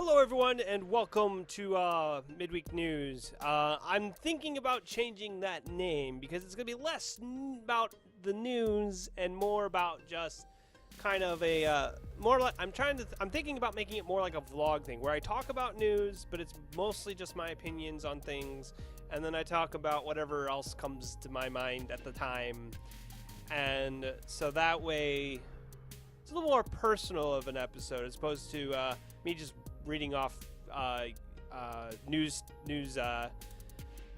Hello everyone and welcome to Midweek News. I'm thinking about changing that name because it's going to be less about the news and more about just kind of a more like I'm thinking about making it more like a vlog thing where I talk about news, but it's mostly just my opinions on things, and then I talk about whatever else comes to my mind at the time. And so that way it's a little more personal of an episode as opposed to me just reading off news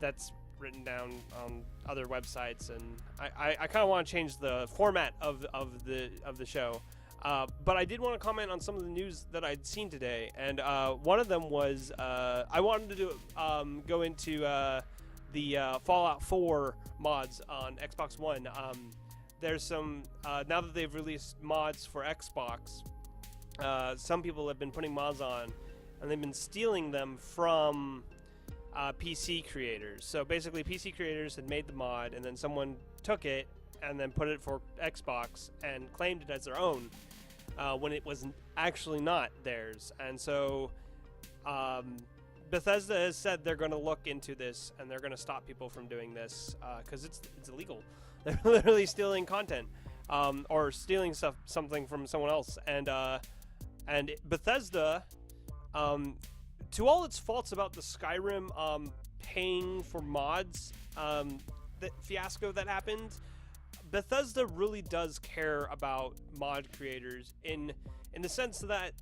that's written down on other websites, and I kind of want to change the format of the show. But I did want to comment on some of the news that I'd seen today, and one of them was I wanted to go into the Fallout 4 mods on Xbox One. There's some now that they've released mods for Xbox. Some people have been putting mods on, and they've been stealing them from PC creators. So basically, PC creators had made the mod, and then someone took it and then put it for Xbox and claimed it as their own when it was actually not theirs. And so Bethesda has said they're going to look into this, and they're going to stop people from doing this because it's illegal. They're literally stealing content or stealing something from someone else. And Bethesda, to all its faults about the Skyrim paying for mods, that fiasco that happened, Bethesda really does care about mod creators in the sense that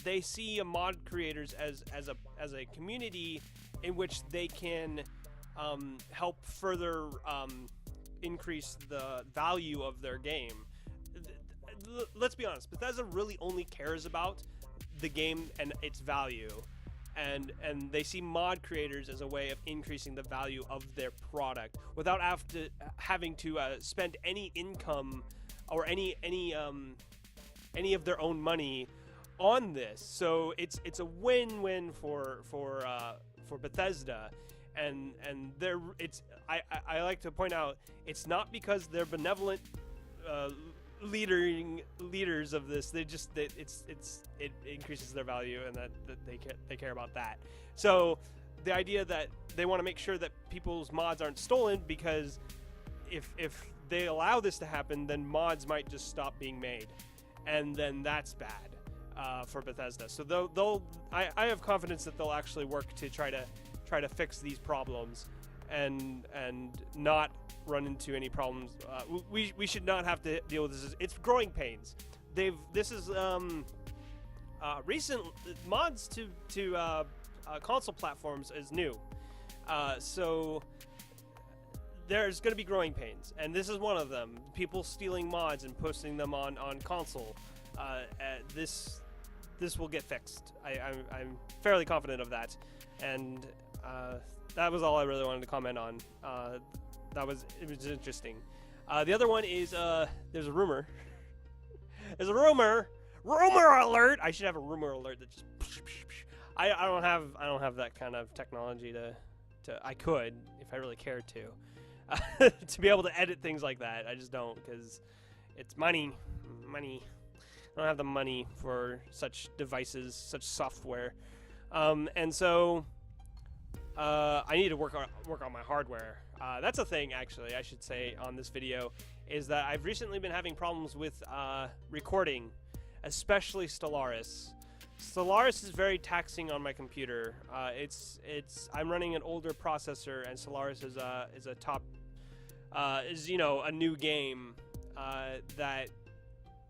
they see mod creators as a community in which they can help further increase the value of their game. Let's be honest, Bethesda really only cares about the game and its value, and they see mod creators as a way of increasing the value of their product without having to spend any income or any of their own money on this. So it's a win-win for Bethesda. And I like to point out, it's not because they're benevolent leaders of this. It increases their value, and that they care about that. So the idea that they want to make sure that people's mods aren't stolen, because if they allow this to happen, then mods might just stop being made, and then that's bad for Bethesda. So I have confidence that they'll actually work to try to fix these problems and not run into any problems. We should not have to deal with this. It's growing pains. This is recent mods to console platforms is new, so there's going to be growing pains, and this is one of them. People stealing mods and posting them on console. This will get fixed. I'm fairly confident of that, and that was all I really wanted to comment on. It was interesting. The other one is there's a rumor. There's a rumor alert. I should have a rumor alert that just. I don't have that kind of technology to. I could if I really cared to be able to edit things like that. I just don't, because it's money. I don't have the money for such devices, such software, and so I need to work on my hardware. That's a thing, actually, I should say on this video, is that I've recently been having problems with recording, especially Stellaris. Stellaris is very taxing on my computer. I'm running an older processor, and Stellaris is a top a new game that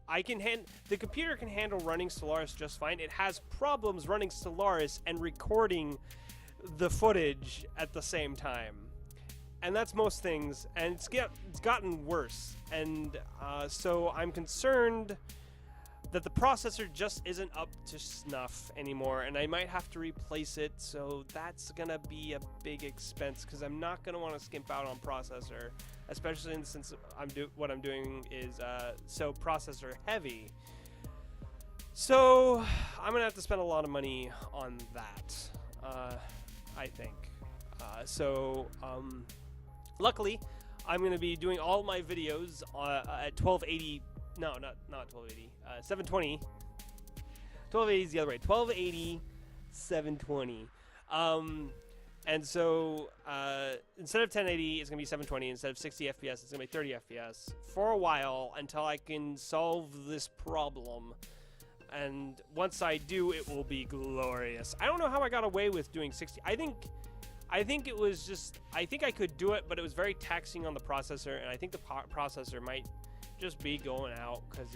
I can the computer can handle running Stellaris just fine. It has problems running Stellaris and recording the footage at the same time, and that's most things, and it's gotten worse, and so I'm concerned that the processor just isn't up to snuff anymore, and I might have to replace it. So that's gonna be a big expense, because I'm not gonna want to skimp out on processor, especially since what I'm doing is so processor heavy. So I'm gonna have to spend a lot of money on that, I think. Luckily, I'm gonna be doing all my videos at 1280. No, not 1280. 720. 1280 is the other way. 1280 720. And so instead of 1080, it's going to be 720. Instead of 60 FPS, it's going to be 30 FPS for a while until I can solve this problem. And once I do, it will be glorious. I don't know how I got away with doing 60. I think it was just, I think I could do it, but it was very taxing on the processor, and I think the processor might just be going out because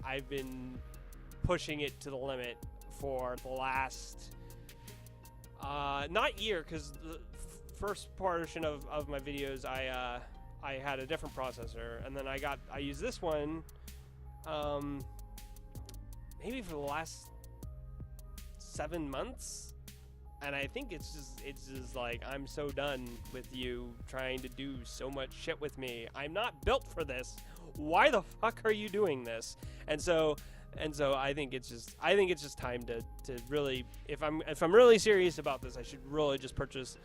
I've been pushing it to the limit for the last, not year, because the first portion of my videos, I had a different processor, and then I used this one, maybe for the last 7 months. And I think it's just like, I'm so done with you trying to do so much shit with me. I'm not built for this. Why the fuck are you doing this? And so I think it's just time to really, if I'm really serious about this, I should really just purchase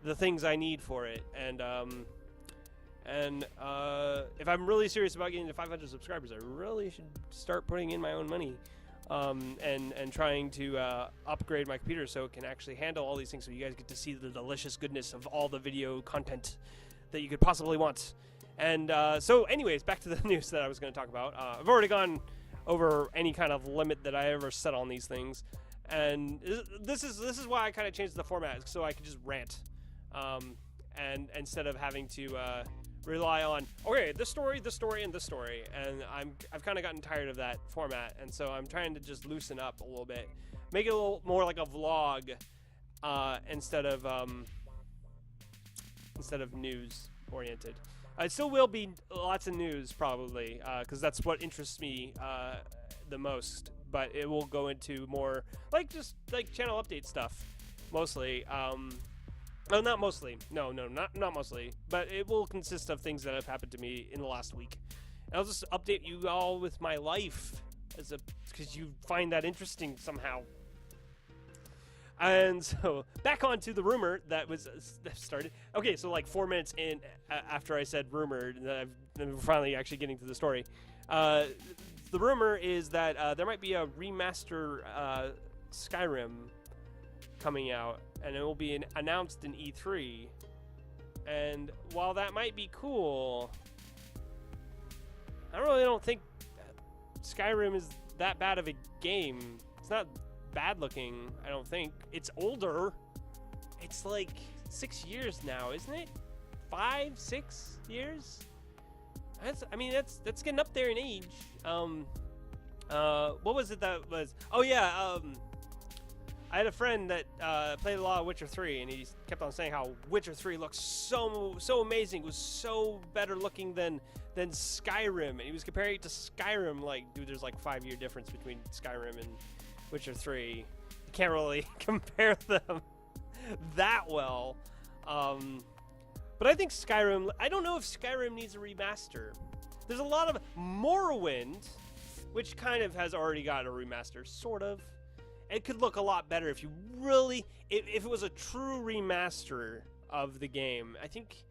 the things I need for it. And if I'm really serious about getting to 500 subscribers, I really should start putting in my own money. And trying to upgrade my computer so it can actually handle all these things, so you guys get to see the delicious goodness of all the video content that you could possibly want. And so anyways, back to the news that I was going to talk about. I've already gone over any kind of limit that I ever set on these things, and this is why I kind of changed the format, so I could just rant, and instead of having to rely on, okay, this story, and this story, and I've kind of gotten tired of that format, and so I'm trying to just loosen up a little bit, make it a little more like a vlog, instead of news oriented. It still will be lots of news probably, because that's what interests me the most, but it will go into more just channel update stuff mostly. Oh, not mostly. No, not mostly. But it will consist of things that have happened to me in the last week. And I'll just update you all with my life, because you find that interesting somehow. And so, back onto the rumor that started. Okay, so like 4 minutes in after I said rumor, I'm finally actually getting to the story. The rumor is that there might be a remaster Skyrim coming out, and it will be announced in E3. And while that might be cool, I really don't think Skyrim is that bad of a game. It's not bad looking, I don't think. It's older. It's like 6 years now, isn't it? 5, 6 years? That's getting up there in age. What was it that was? Oh yeah, I had a friend that played a lot of Witcher 3, and he kept on saying how Witcher 3 looks so amazing. It was so better looking than Skyrim, and he was comparing it to Skyrim. Like, dude, there's like 5-year difference between Skyrim and Witcher 3. You can't really compare them that well. But I think Skyrim, I don't know if Skyrim needs a remaster. There's a lot of Morrowind, which kind of has already got a remaster, sort of. It could look a lot better if you really, if it was a true remaster of the game. I think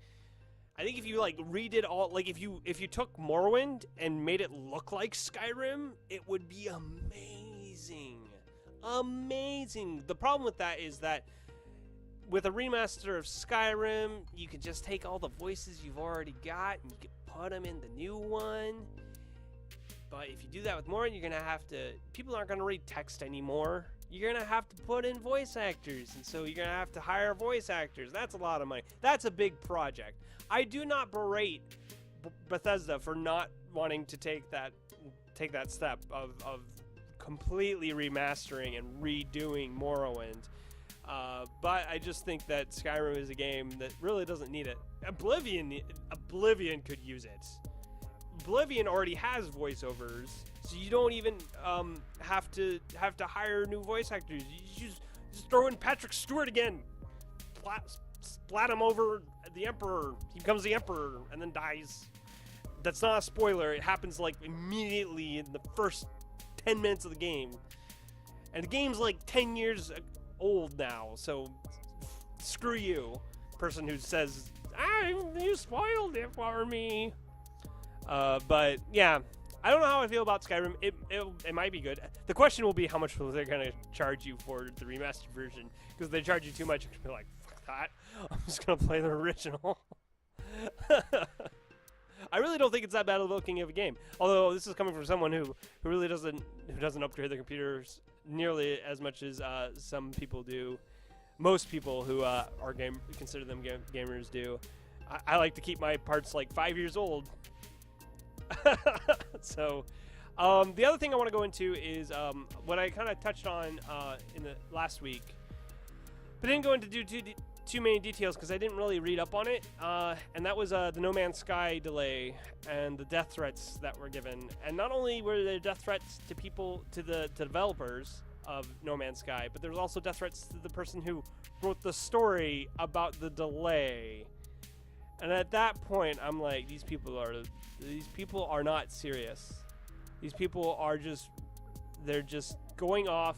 if you like redid all, like if you took Morrowind and made it look like Skyrim, it would be amazing. The problem with that is that with a remaster of Skyrim, you could just take all the voices you've already got and you could put them in the new one. But if you do that with Morrowind, you're gonna have to, people aren't gonna read text anymore. You're gonna have to put in voice actors, and so you're gonna have to hire voice actors. That's a lot of money. That's a big project. I do not berate Bethesda for not wanting to take that step of completely remastering and redoing Morrowind. But I just think that Skyrim is a game that really doesn't need it. Oblivion could use it. Oblivion already has voiceovers, so you don't even have to hire new voice actors. You just throw in Patrick Stewart again, splat him over the Emperor. He becomes the Emperor and then dies. That's not a spoiler. It happens like immediately in the first 10 minutes of the game, and the game's like 10 years old now. So screw you, person who says you spoiled it for me. But yeah, I don't know how I feel about Skyrim. It might be good. The question will be how much they're gonna charge you for the remastered version. Because if they charge you too much, you're gonna be like, fuck that. I'm just gonna play the original. I really don't think it's that bad of looking of a game. Although this is coming from someone who really doesn't upgrade their computers nearly as much as some people do. Most people who consider them gamers do. I like to keep my parts like 5 years old. So, the other thing I want to go into is what I kind of touched on in the last week, but I didn't go into too many details because I didn't really read up on it, and that was the No Man's Sky delay and the death threats that were given. And not only were there death threats to the developers of No Man's Sky, but there was also death threats to the person who wrote the story about the delay. And at that point, I'm like, these people are not serious. These people are they're just going off.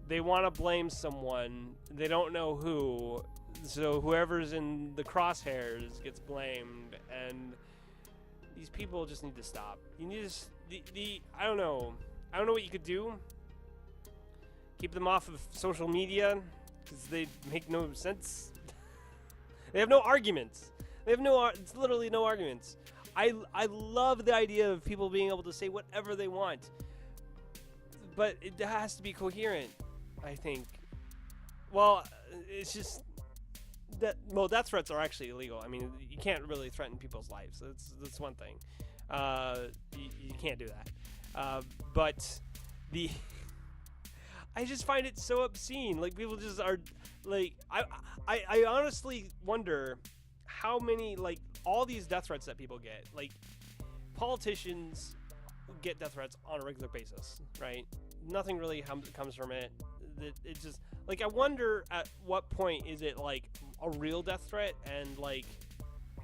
They want to blame someone. They don't know who. So whoever's in the crosshairs gets blamed. And these people just need to stop. You need to, I don't know what you could do. Keep them off of social media because they make no sense. They have no arguments. It's literally no arguments. I love the idea of people being able to say whatever they want, but it has to be coherent, I think. Well, it's just that death threats are actually illegal. I mean, you can't really threaten people's lives. That's one thing. You can't do that. But I just find it so obscene. Like, people just are like, I honestly wonder how many, like, all these death threats that people get. Like, politicians get death threats on a regular basis, right? Nothing really comes from it. It just, like, I wonder at what point is it like a real death threat and like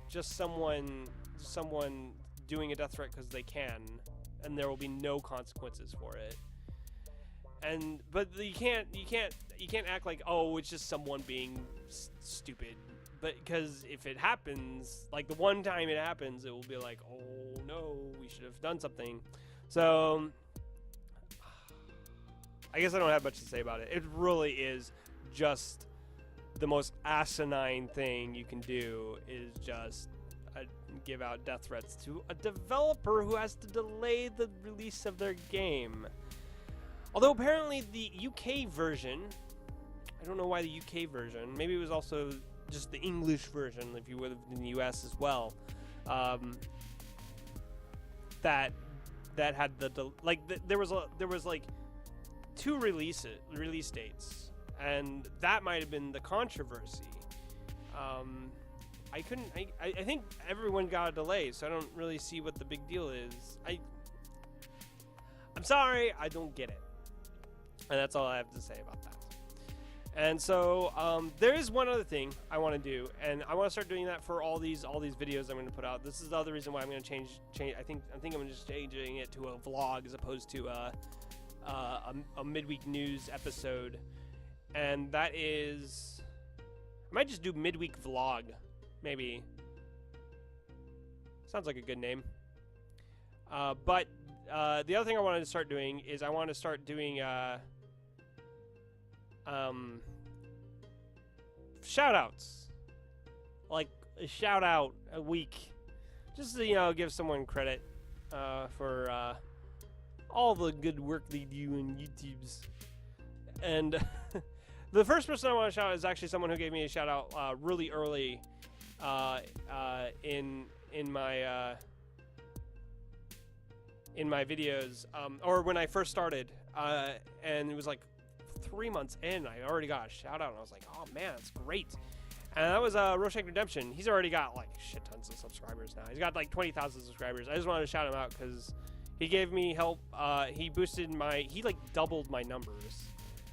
just someone doing a death threat because they can, and there will be no consequences for it. But you can't act like, oh, it's just someone being stupid. But because if it happens, like the one time it happens, it will be like, oh no, we should have done something. So I guess I don't have much to say about it. It really is just the most asinine thing you can do is just give out death threats to a developer who has to delay the release of their game. Although apparently the UK version, I don't know why the UK version, maybe it was also just the English version if you would have in the US as well, that had there was like two release dates, and that might have been the controversy. I think everyone got a delay, so I don't really see what the big deal is. I'm sorry, I don't get it. And that's all I have to say about that. And so there is one other thing I want to do, and I want to start doing that for all these videos I'm going to put out. This is the other reason why I'm going to change. I think I'm just changing it to a vlog as opposed to a midweek news episode. And that is, I might just do midweek vlog, maybe. Sounds like a good name. But the other thing I wanted to start doing is I want to start doing shout outs, like a shout out a week, just to give someone credit for all the good work they do in YouTube's. And the first person I want to shout out is actually someone who gave me a shout out really early in my videos, or when I first started, and it was like 3 months in, I already got a shout out, and I was like, oh man, that's great. And that was Roshank Redemption. He's already got like shit tons of subscribers now. He's got like 20,000 subscribers. I just wanted to shout him out because he gave me help. He boosted he like doubled my numbers,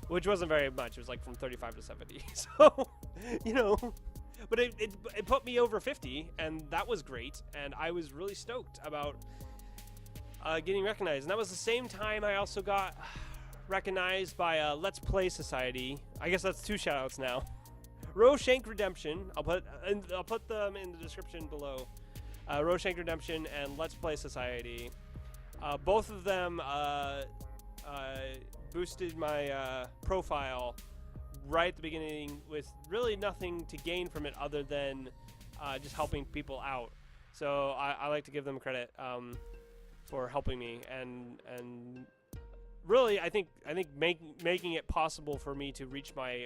which wasn't very much. It was like from 35 to 70. So, but it put me over 50, and that was great. And I was really stoked about getting recognized. And that was the same time I also got recognized by Let's Play Society. I guess that's two shoutouts now. Roshank Redemption. I'll put them in the description below. Roshank Redemption and Let's Play Society. Both of them boosted my profile right at the beginning with really nothing to gain from it other than just helping people out. So I like to give them credit for helping me, and really I think making it possible for me to reach my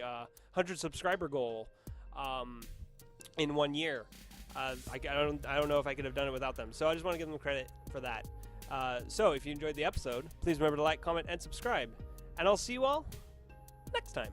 100 subscriber goal in 1 year. I don't know if I could have done it without them. So I just want to give them credit for that. So if you enjoyed the episode, please remember to like, comment, and subscribe. And I'll see you all next time.